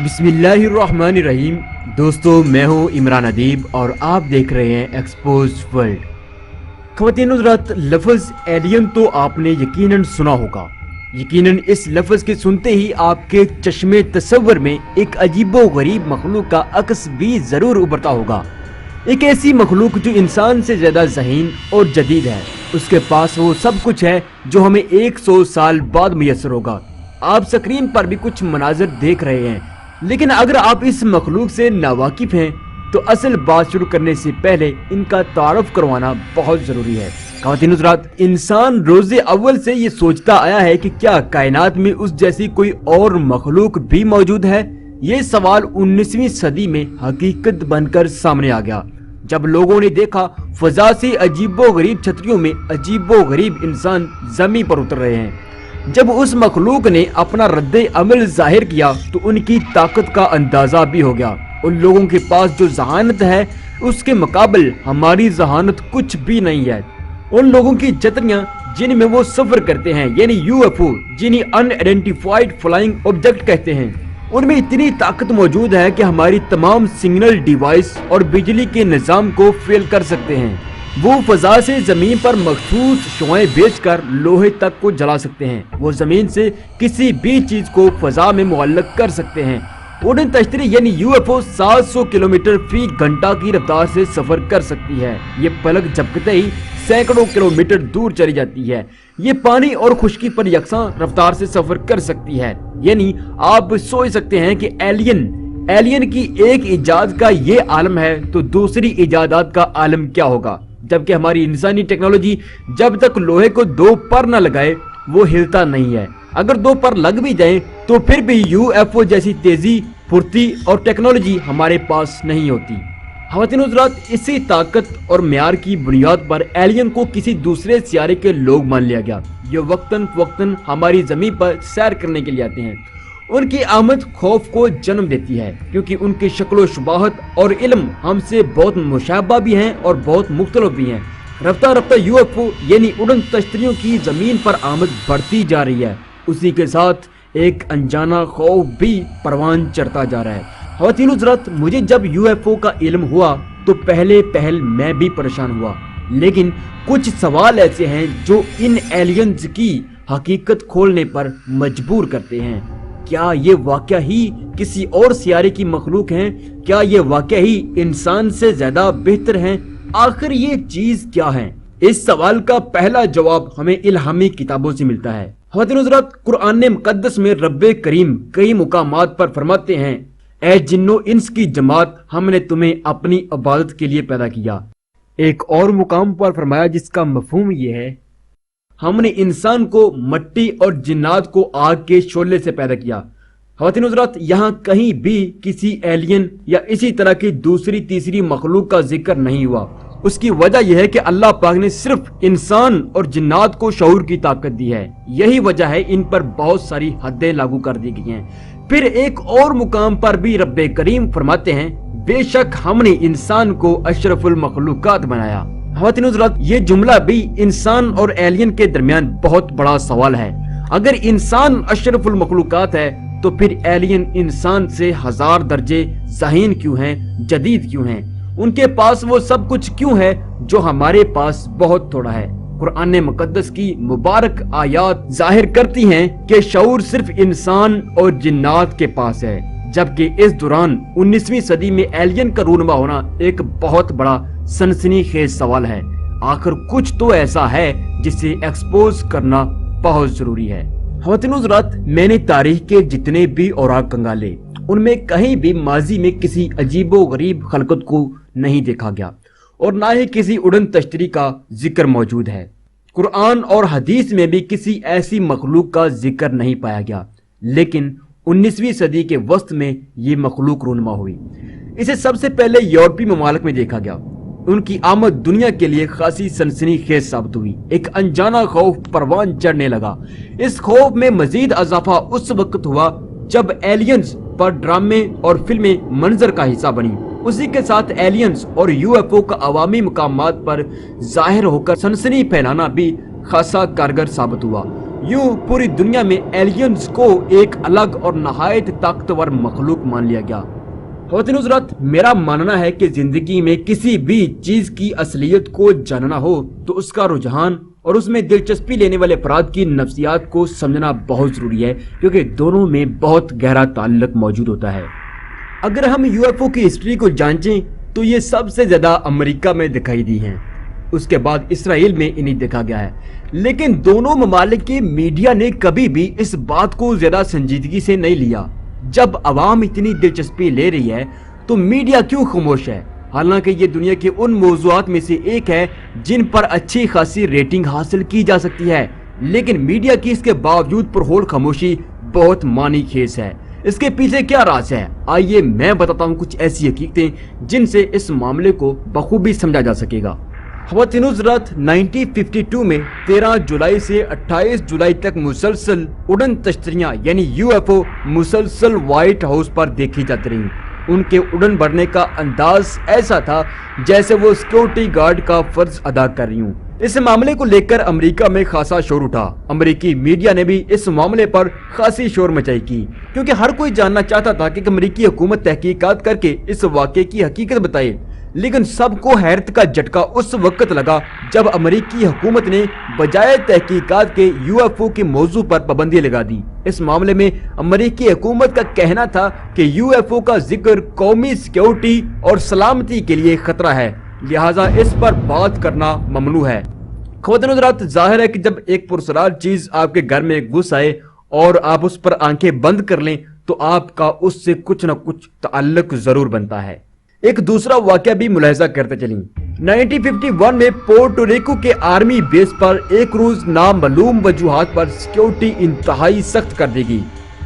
बिस्मिल्लाहिर्रहमानिर्रहीम। दोस्तों, मैं हूं इमरान अदीब और आप देख रहे हैं एक्सपोज्ड वर्ल्ड। ख़वातीन हज़रात, लफ्ज़ एलियन तो आपने यकीनन सुना होगा। यकीनन इस लफ्ज़ के सुनते ही आपके चश्मे तसव्वुर में एक अजीबो गरीब मखलूक का अक्स भी ज़रूर उभरता होगा। एक ऐसी मखलूक जो इंसान से ज़्यादा ज़हीन और जदीद है। उसके पास वो सब कुछ है जो हमें 100 साल बाद मुयस्सर होगा। आप स्क्रीन पर भी कुछ मनाज़र देख रहे हैं, लेकिन अगर आप इस मखलूक से नावाकिफ हैं तो असल बात शुरू करने से पहले इनका तारुफ करवाना बहुत जरूरी है। ख़वातीन हज़रात, इंसान रोज़े अव्वल से ये सोचता आया है कि क्या कायनात में उस जैसी कोई और मखलूक भी मौजूद है। ये सवाल 19वीं सदी में हकीकत बनकर सामने आ गया, जब लोगों ने देखा फजा से अजीबो गरीब छतरियों में अजीबो गरीब इंसान जमीन पर उतर रहे हैं। जब उस मखलूक ने अपना रद्दे अमल जाहिर किया तो उनकी ताकत का अंदाजा भी हो गया। उन लोगों के पास जो जहानत है उसके मुकाबले हमारी जहानत कुछ भी नहीं है। उन लोगों की छतरियां जिनमें वो सफर करते हैं, यानी यूएफओ, जिन्हें अनआइडेंटिफाइड फ्लाइंग ऑब्जेक्ट कहते हैं, उनमें इतनी ताकत मौजूद है कि हमारी तमाम सिग्नल डिवाइस और बिजली के निज़ाम को फेल कर सकते हैं। वो फजा से जमीन पर मखसूस शुआएं भेजकर लोहे तक को जला सकते हैं। वो जमीन से किसी भी चीज को फजा में मुअल्लक कर सकते हैं। उड़न तश्तरी यानी यूएफओ 700 किलोमीटर फी घंटा की रफ्तार से सफर कर सकती है। ये पलक झपकते ही सैकड़ों किलोमीटर दूर चली जाती है। ये पानी और खुश्की पर यकसां रफ्तार से सफर कर सकती है। यानी आप सोच सकते हैं कि एलियन की एक इजाद का ये आलम है तो दूसरी इजादात का आलम क्या होगा। जबकि हमारी इंसानी टेक्नोलॉजी जब तक लोहे को 2 पर न लगाए वो हिलता नहीं है। अगर 2 पर लग भी जाए तो फिर भी यूएफओ जैसी तेजी, फुर्ती और टेक्नोलॉजी हमारे पास नहीं होती। ख़वातीन हज़रात, इसी ताकत और म्यार की बुनियाद पर एलियन को किसी दूसरे सियारे के लोग मान लिया गया। ये वक्तन फवक्तन हमारी जमीन पर सैर करने के लिए आते हैं। उनकी आमद खौफ को जन्म देती है, क्योंकि उनकी शक्लो शुबाहत और इल्म हमसे बहुत मुशाबा भी हैं और बहुत मुख्तलिफ भी हैं। रफ्ता रफ्ता यूएफओ यानी उड़न तश्तरियों की जमीन पर आमद बढ़ती जा रही है। उसी के साथ एक अनजाना खौफ भी परवान चढ़ता जा रहा है। ख़वातीन हज़रात, मुझे जब यूएफओ का इल्म हुआ तो पहल मैं भी परेशान हुआ, लेकिन कुछ सवाल ऐसे हैं जो इन एलियंस की हकीकत खोलने पर मजबूर करते हैं। क्या ये वाकया ही किसी और सियारे की मखलूक हैं? क्या ये वाकया ही इंसान से ज्यादा बेहतर हैं? आखिर ये चीज क्या है? इस सवाल का पहला जवाब हमें इल्हामी किताबों से मिलता है। ख़वातीन हज़रात, कुरान मुक़द्दस में रब्बे करीम कई मुकामात पर फरमाते हैं, ऐ जिन्नो इंस की जमात, हमने तुम्हें अपनी इबादत के लिए पैदा किया। एक और मुकाम पर फरमाया जिसका मफहूम ये है, हमने इंसान को मट्टी और जिन्नात को आग के शोले से पैदा किया। ख़वातीन हज़रात, यहाँ कहीं भी किसी एलियन या इसी तरह की दूसरी तीसरी मखलूक का जिक्र नहीं हुआ। उसकी वजह यह है कि अल्लाह पाक ने सिर्फ इंसान और जिन्नात को शऊर की ताकत दी है। यही वजह है इन पर बहुत सारी हदें लागू कर दी गई हैं। फिर एक और मुकाम पर भी रब्बे करीम फरमाते हैं, बेशक हमने इंसान को अशरफुल मखलूकात बनाया। ख़वातीन हज़रात, ये जुमला भी इंसान और एलियन के दरमियान बहुत बड़ा सवाल है। अगर इंसान अशरफुल मखलूकात है तो फिर एलियन इंसान से 1000 दर्जे ज़हीन क्यों हैं, जदीद क्यों हैं? उनके पास वो सब कुछ क्यों है जो हमारे पास बहुत थोड़ा है? कुरान मुक़द्दस की मुबारक आयात जाहिर करती हैं कि शऊर सिर्फ इंसान और जिन्नात के पास है, जबकि इस दौरान 19वीं सदी में एलियन का रूनमा होना एक बहुत बड़ा सनसनीखेज सवाल है। आखिर कुछ तो ऐसा है जिसे एक्सपोज करना बहुत जरूरी है। ख़वातीन हज़रात, मैंने तारीख के जितने भी औराक कंगाले, उनमें कहीं भी माजी में किसी अजीबो गरीब खलकत को नहीं देखा गया और ना ही किसी उड़न तश्तरी का जिक्र मौजूद है। कुरान और हदीस में भी किसी ऐसी मखलूक का जिक्र नहीं पाया गया, लेकिन 19वीं सदी के वस्त में ये मखलूक रूनुमा हुई। इसे सबसे पहले यूरोपीय ममालिक में देखा गया। उनकी आमद दुनिया के लिए खासी सनसनीखेज साबित हुई। एक अनजाना खौफ परवान चढ़ने लगा। इस खौफ में मजीद इजाफा उस वक्त हुआ जब एलियंस पर ड्रामे और फिल्में मंजर का हिस्सा बनी। उसी के साथ एलियंस और यूएफओ का अवामी मकामात पर जाहिर होकर सनसनी फैलाना भी खासा कारगर साबित हुआ। यूं पूरी दुनिया में एलियंस को एक अलग और नहायत ताकतवर मखलूक मान लिया गया। ख़वातीन हज़रात, मेरा मानना है कि जिंदगी में किसी भी चीज की असलियत को जानना हो तो उसका रुझान और उसमें दिलचस्पी लेने वाले अफराद की नफ्सियात को समझना बहुत जरूरी है, क्योंकि दोनों में बहुत गहरा ताल्लुक मौजूद होता है। अगर हम यूएफओ की हिस्ट्री को जांचें तो ये सबसे ज्यादा अमेरिका में दिखाई दी हैं, उसके बाद इसराइल में इन्हें देखा गया है। लेकिन दोनों ममालिक के मीडिया ने कभी भी इस बात को ज्यादा संजीदगी से नहीं लिया। जब अवाम इतनी दिलचस्पी ले रही है तो मीडिया क्यों खामोश है? हालांकि ये दुनिया के उन मौज़ूआत में से एक है जिन पर अच्छी खासी रेटिंग हासिल की जा सकती है, लेकिन मीडिया की इसके बावजूद पुरहोल खामोशी बहुत मानीखेज है। इसके पीछे क्या राज है? आइए मैं बताता हूँ कुछ ऐसी हकीकतें जिनसे इस मामले को बखूबी समझा जा सकेगा। ख़वातीन हज़रात, 1952 में 13 जुलाई से 28 जुलाई तक मुसलसल उड़न तश्तरियाँ यानी यूएफओ मुसलसल व्हाइट हाउस पर देखी जाती रही। उनके उड़न भरने का अंदाज ऐसा था जैसे वो सिक्योरिटी गार्ड का फर्ज अदा कर रही हूँ। इस मामले को लेकर अमेरिका में खासा शोर उठा। अमेरिकी मीडिया ने भी इस मामले पर खासी शोर मचाई की, क्योंकि हर कोई जानना चाहता था कि अमेरिकी हुकूमत तहकीकात करके इस वाक़े की हकीकत बताए। लेकिन सबको हैरत का झटका उस वक्त लगा जब अमेरिकी हुकूमत ने बजाय तहकीकात के यूएफओ के मौजू पर पाबंदी लगा दी। इस मामले में अमेरिकी हुकूमत का कहना था कि यूएफओ का जिक्र कौमी सिक्योरिटी और सलामती के लिए खतरा है, लिहाजा इस पर बात करना ममनू है। ख़वातीन हज़रात, जाहिर है कि जब एक पुरसरार चीज आपके घर में घुस आए और आप उस पर आंखें बंद कर लें तो आपका उससे कुछ न कुछ ताल्लुक जरूर बनता है। एक दूसरा वाकया भी मुलाहिजा करते चलें। 1951 में पोर्टो रिको के आर्मी बेस पर एक रोज नामालूम वजूहात पर सिक्योरिटी इंतहाई सख्त कर दी गई।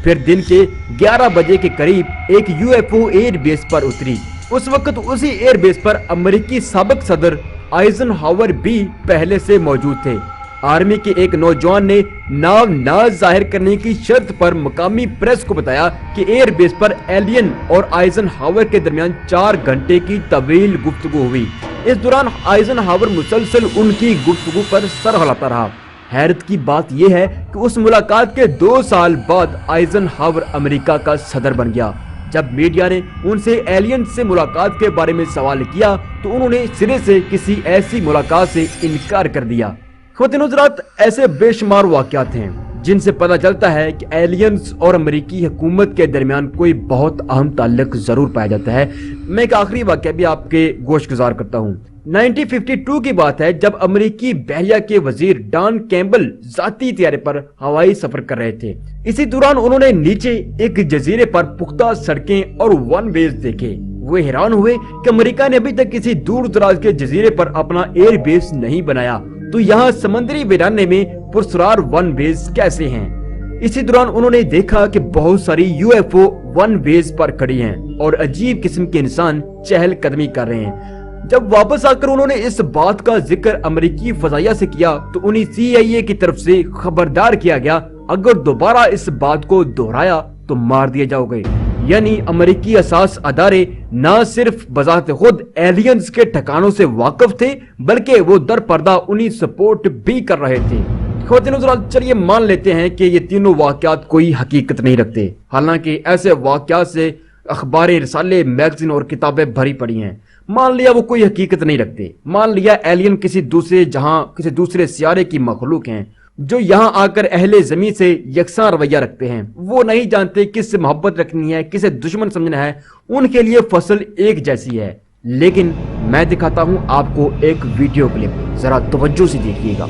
फिर दिन के 11 बजे के करीब एक यूएफओ एयर बेस पर उतरी। उस वक्त उसी एयर बेस पर अमेरिकी साबिक सदर आइजनहावर भी पहले से मौजूद थे। आर्मी के एक नौजवान ने नाम ना जाहिर करने की शर्त पर मकामी प्रेस को बताया कि एयर बेस पर एलियन और आइजनहावर के दरमियान 4 घंटे की तवील गुफ्तगू हुई। इस दौरान आइजनहावर मुसलसल उनकी गुफ्तगू पर सर हिलाता रहा। हैरत की बात यह है कि उस मुलाकात के 2 साल बाद आइजनहावर अमेरिका का सदर बन गया। जब मीडिया ने उनसे एलियन से मुलाकात के बारे में सवाल किया तो उन्होंने सिरे से किसी ऐसी मुलाकात से इनकार कर दिया। ख़वातीन हज़रात, ऐसे बेशुमार वाक़यात हैं जिनसे पता चलता है कि एलियंस और अमेरिकी हुकूमत के दरमियान कोई बहुत अहम ताल्लुक जरूर पाया जाता है। मैं एक आखिरी वाक़या भी आपके गोश गुजार करता हूँ। 1952 की बात है जब अमेरिकी बहरिया के वजीर डॉन कैम्बल जाती तैयारे पर हवाई सफर कर रहे थे। इसी दौरान उन्होंने नीचे एक जजीरे पर पुख्ता सड़कें और वन वेज देखे। वो हैरान हुए कि अमेरिका ने अभी तक किसी दूर दराज के जजीरे पर अपना एयर बेस नहीं बनाया, तो यहाँ समुद्री वीराने में पुरसरार वन बेस कैसे हैं? इसी दौरान उन्होंने देखा कि बहुत सारी यूएफओ वन बेस पर खड़ी हैं और अजीब किस्म के इंसान चहल कदमी कर रहे हैं। जब वापस आकर उन्होंने इस बात का जिक्र अमेरिकी फजाइया से किया तो उन्हें CIA की तरफ से खबरदार किया गया, अगर दोबारा इस बात को दोहराया तो मार दिए जाओगे। यानी अमेरिकी असास अदारे न सिर्फ बजाते खुद एलियंस के ठिकानों से वाकिफ थे, बल्कि वो दर पर्दा उन्हें सपोर्ट भी कर रहे थे। ख़वातीन हज़रात, चलिए मान लेते हैं कि ये तीनों वाक़यात कोई हकीकत नहीं रखते। हालांकि ऐसे वाक़यात से अखबार, रिसाले, मैगजीन और किताबें भरी पड़ी हैं। मान लिया वो कोई हकीकत नहीं रखते, मान लिया एलियन किसी दूसरे जहां, किसी दूसरे सियारे की मखलूक हैं जो यहाँ आकर अहले ज़मीन से यकसा रवैया रखते हैं। वो नहीं जानते किससे मोहब्बत रखनी है, किसे दुश्मन समझना है। उनके लिए फसल एक जैसी है। लेकिन मैं दिखाता हूं आपको एक वीडियो क्लिप, जरा तवज्जो से देखिएगा।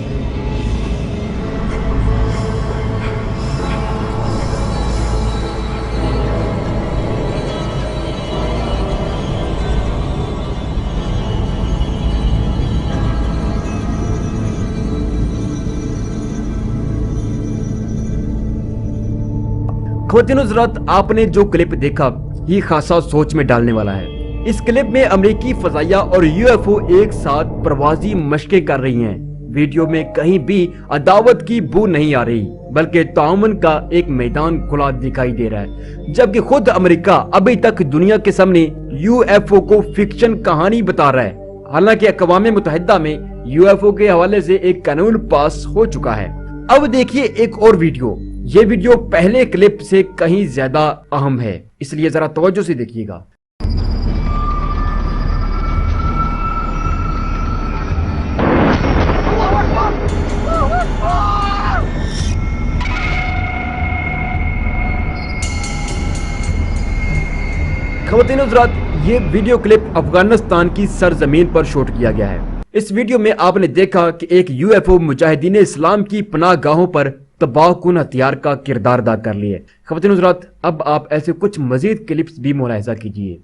ख्वातीन हज़रात, आपने जो क्लिप देखा ये खासा सोच में डालने वाला है। इस क्लिप में अमेरिकी फजाइया और यूएफओ एक साथ प्रवासी मशकें कर रही हैं। वीडियो में कहीं भी अदावत की बू नहीं आ रही, बल्कि ताउमन का एक मैदान खुला दिखाई दे रहा है, जबकि खुद अमेरिका अभी तक दुनिया के सामने यूएफओ को फिक्शन कहानी बता रहा है। हालांकि अक़वाम मुत्तहिदा में यूएफओ के हवाले से एक कानून पास हो चुका है। अब देखिए एक और वीडियो। ये वीडियो पहले क्लिप से कहीं ज्यादा अहम है, इसलिए जरा तवज्जो से देखिएगा। ख़वातीन हज़रात, ये वीडियो क्लिप अफगानिस्तान की सरजमीन पर शूट किया गया है। इस वीडियो में आपने देखा कि एक यूएफओ मुजाहिदीन इस्लाम की पनाहगाहों पर तबाहकुन हथियार का किरदार अदा कर लिए। ख़वातीन हज़रात, अब आप ऐसे कुछ मजीद क्लिप्स भी मुलाहिज़ा कीजिए।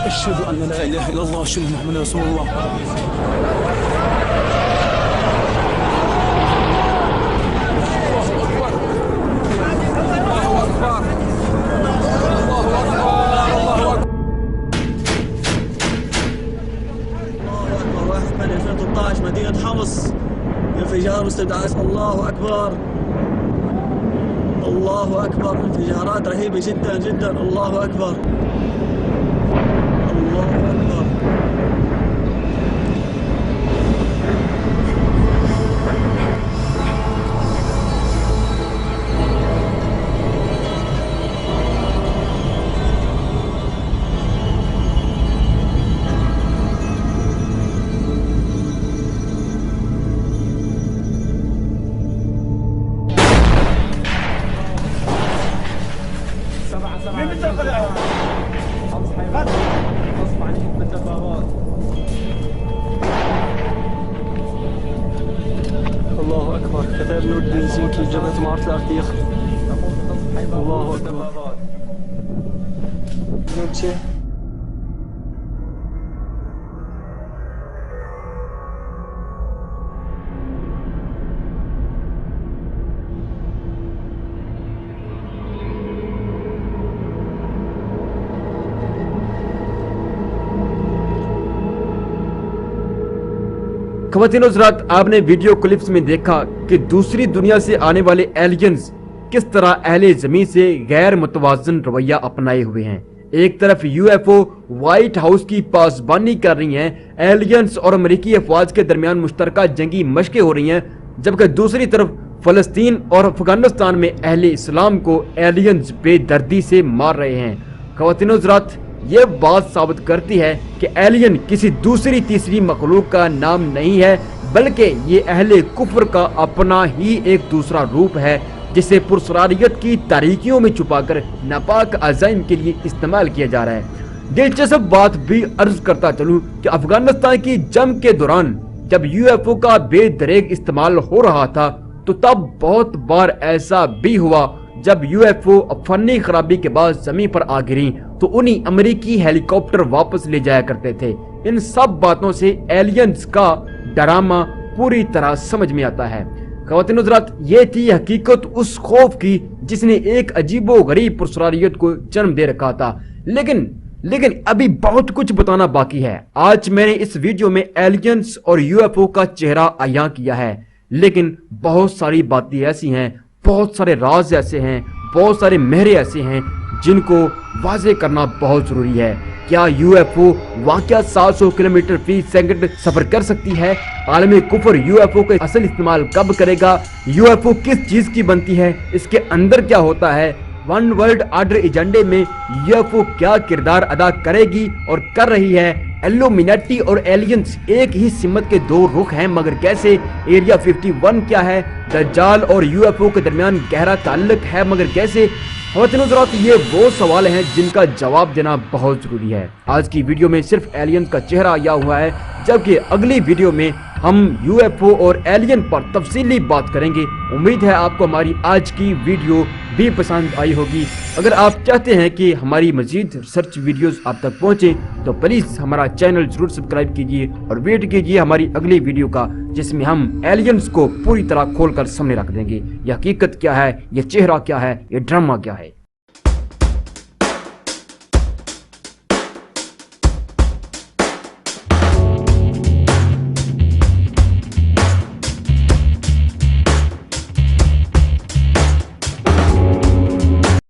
أشهد أن لا إله إلا الله وأشهد أن محمدا رسول الله. مدينة حمص، انفجار مستدعى. الله أكبر الله أكبر، انفجارات رهيبة جدا جدا. الله أكبر الله أكبر. الله أكبر. كتائب نور بنزينكي جبهة معركة الأرتيخ. الله أكبر. نوتشي ख़वातीन हज़रात, आपने वीडियो क्लिप्स में देखा कि दूसरी दुनिया से आने वाले एलियंस किस तरह अहले ज़मीन से गैर मुतवाज़न रवैया अपनाए हुए हैं। एक तरफ यूएफओ व्हाइट हाउस की पासबानी कर रही हैं, एलियंस और अमेरिकी अफवाज के दरमियान मुश्तरका जंगी मशकें हो रही हैं, जबकि दूसरी तरफ फ़लस्तीन और अफगानिस्तान में अहले इस्लाम को एलियंस बेदर्दी से मार रहे हैं। ख़वातीन हज़रात, ये बात साबित करती है कि एलियन किसी दूसरी तीसरी मखलूक का नाम नहीं है, बल्कि ये अहले कुफ्र का अपना ही एक दूसरा रूप है, जिसे पुरसरारियत की तारीकियों में छुपाकर नापाक अज़ाइम के लिए इस्तेमाल किया जा रहा है। दिलचस्प बात भी अर्ज करता चलूं कि अफगानिस्तान की जंग के दौरान जब यूएफओ का बेदरेग इस्तेमाल हो रहा था, तो तब बहुत बार ऐसा भी हुआ जब यूएफओ फनी खराबी के बाद जमीन पर आ गिरी तो उन्हीं अमेरिकी हेलीकॉप्टर वापस ले जाया करते थे। इन सब बातों से एलियंस का ड्रामा पूरी तरह समझ में आता है। ख़वातीन हज़रात, ये थी हकीकत उस खौफ की जिसने एक अजीबो गरीब पुरसरारियत को जन्म दे रखा था। लेकिन अभी बहुत कुछ बताना बाकी है। आज मैंने इस वीडियो में एलियंस और यूएफओ का चेहरा अयां किया है, लेकिन बहुत सारी बातें ऐसी हैं, बहुत सारे राज ऐसे हैं, बहुत सारे महरे ऐसे हैं जिनको वाज़े करना बहुत जरूरी है। क्या यूएफओ वाकया 700 किलोमीटर फी सेकंड सफर कर सकती है? आलमी कुफर यूएफओ का असल इस्तेमाल कब करेगा? यूएफओ किस चीज की बनती है? इसके अंदर क्या होता है? वन वर्ल्ड ऑर्डर एजेंडे में यूएफओ क्या किरदार अदा करेगी और कर रही है? इल्यूमिनेटी और एलियंस एक ही सिमत के दो रुख हैं, मगर कैसे? एरिया 51 क्या है? दज्जाल और यूएफओ के दरमियान गहरा ताल्लुक है, मगर कैसे? ख़वातीन हज़रात, ये वो सवाल हैं जिनका जवाब देना बहुत ज़रूरी है। आज की वीडियो में सिर्फ एलियन का चेहरा आया हुआ है, जबकि अगली वीडियो में हम यूएफओ और एलियन पर तफसीली बात करेंगे। उम्मीद है आपको हमारी आज की वीडियो भी पसंद आई होगी। अगर आप चाहते हैं कि हमारी मजीद रिसर्च वीडियोस आप तक पहुंचे तो प्लीज़ हमारा चैनल जरूर सब्सक्राइब कीजिए और वेट कीजिए हमारी अगली वीडियो का, जिसमें हम एलियंस को पूरी तरह खोलकर सामने रख देंगे। ये हकीकत क्या है, ये चेहरा क्या है, ये ड्रामा क्या है।